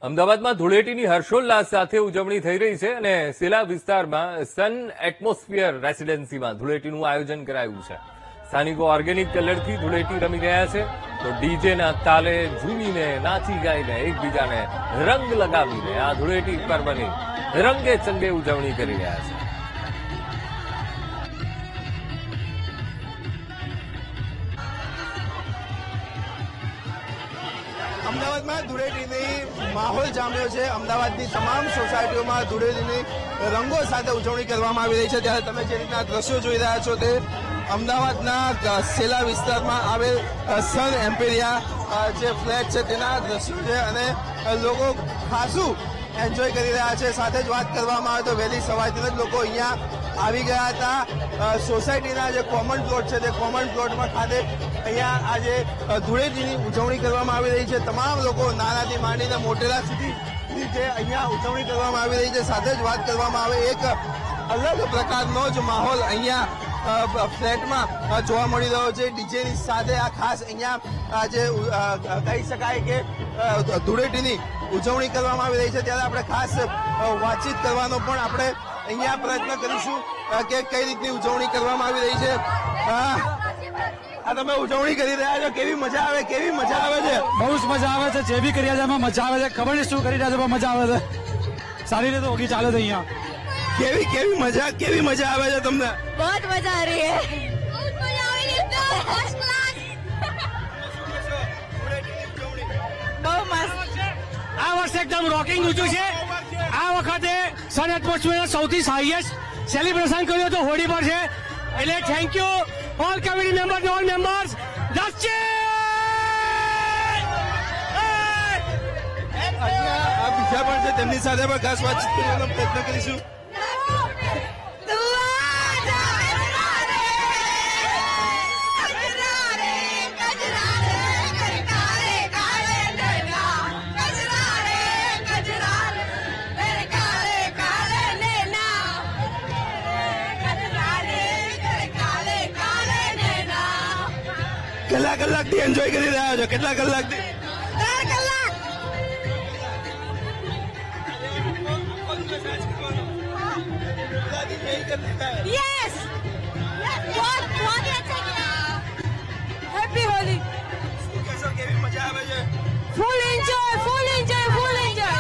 અમદાવાદમાં ધૂળેટીની હર્ષોલ્લાસ સાથે ઉજવણી થઈ રહી છે અને સેલા વિસ્તારમાં સન એટમોસ્ફિયર રેસિડેન્સીમાં ધૂળેટીનું આયોજન કરાયું છે. સ્થાનિકો ઓર્ગેનિક કલરથી ધૂળેટી રમી રહ્યા છે તો ડીજેના તાલે ઝૂમીને નાચી ગાઈને એકબીજાને રંગ લગાવીને આ ધૂળેટી પર્વની રંગે ચંગે ઉજવણી કરી રહ્યા છે. અમદાવાદમાં ધૂળેટીની માહોલ જામ્યો છે. અમદાવાદની તમામ સોસાયટીઓમાં ધૂળેટીની રંગો સાથે ઉજવણી કરવામાં આવી રહી છે. ત્યારે તમે જે રીતના દ્રશ્યો જોઈ રહ્યા છો તે અમદાવાદના સેલા વિસ્તારમાં આવેલ સન એમ્પેરિયા જે ફ્લેટ છે તેના દ્રશ્યો છે અને લોકો ખાસું એન્જોય કરી રહ્યા છે. સાથે જ વાત કરવામાં આવે તો વહેલી સવારથી જ લોકો અહીંયા આવી ગયા હતા. સોસાયટીના જે કોમન પ્લોટ છે તે કોમન પ્લોટમાં ખાતે અહીંયા આજે ધૂળેટીની ઉજવણી કરવામાં આવી રહી છે. તમામ લોકો નાનાથી માંડીને મોટેરા સુધી જે અહીંયા ઉજવણી કરવામાં આવી રહી છે. સાથે જ વાત કરવામાં આવે એક અલગ પ્રકારનો જ માહોલ અહીંયા ફ્લેટમાં જોવા મળી રહ્યો છે. ડીજેની સાથે આ ખાસ અહીંયા આજે કહી શકાય કે ધૂળેટીની ઉજવણી કરવામાં આવી રહી છે. ત્યારે આપણે ખાસ વાતચીત કરવાનો પણ આપણે અહીંયા પ્રયત્ન કરીશું કે કઈ રીતની ઉજવણી કરવામાં આવી રહી છે. આ તમે ઉજવણી કરી રહ્યા છો, કેવી મજા આવે? કેવી મજા આવે છે? બહુ જ મજા આવે છે. જે બી કરી રહ્યા છે એમાં મજા આવે છે. ખબર નહીં શું કરી રહ્યા છે પણ મજા આવે છે. સારી રીતે હોળી ચાલે છે અહીંયા. કેવી મજા આવે છે તમને? बहुत मजा आ रही है. बहुत मजा आ रही है. First class. બહુ મસ્ત. આ વર્ષે એકદમ રોકિંગ ઊંચું છે. આ વખતે સન એટમોસ્ફિયર સૌથી હાઈએસ્ટ સેલિબ્રેશન કર્યું હતું હોળી પર છે. એટલે thank you all committee members all members. બીજા પણ છે તેમની સાથે પણ ખાસ વાતચીત કરવાનો પ્રયત્ન કરીશું. કેટલા કલાકથી એન્જોય કરી રહ્યા છો? કેટલા કલાકથી? 3 કલાક. यस. बहुत बहुत ही अच्छा किया. हैप्पी होली. કેવી મજા આવે છે? Full enjoy full enjoy full enjoy.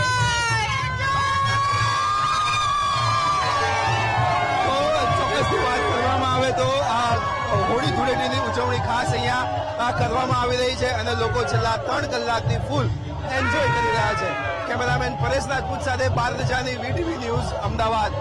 ચોક્કસથી વાત કરવામાં આવે તો આ હોળી ધૂળેટીની ઉજવણી ખાસ અહીંયા કરવામાં આવી રહી છે અને લોકો છેલ્લા 3 કલાકથી ફૂલ એન્જોય કરી રહ્યા છે. કેમેરામેન પરેશ રાજપૂત સાથે પાર્થ જાની, વીટીવી ન્યૂઝ, અમદાવાદ.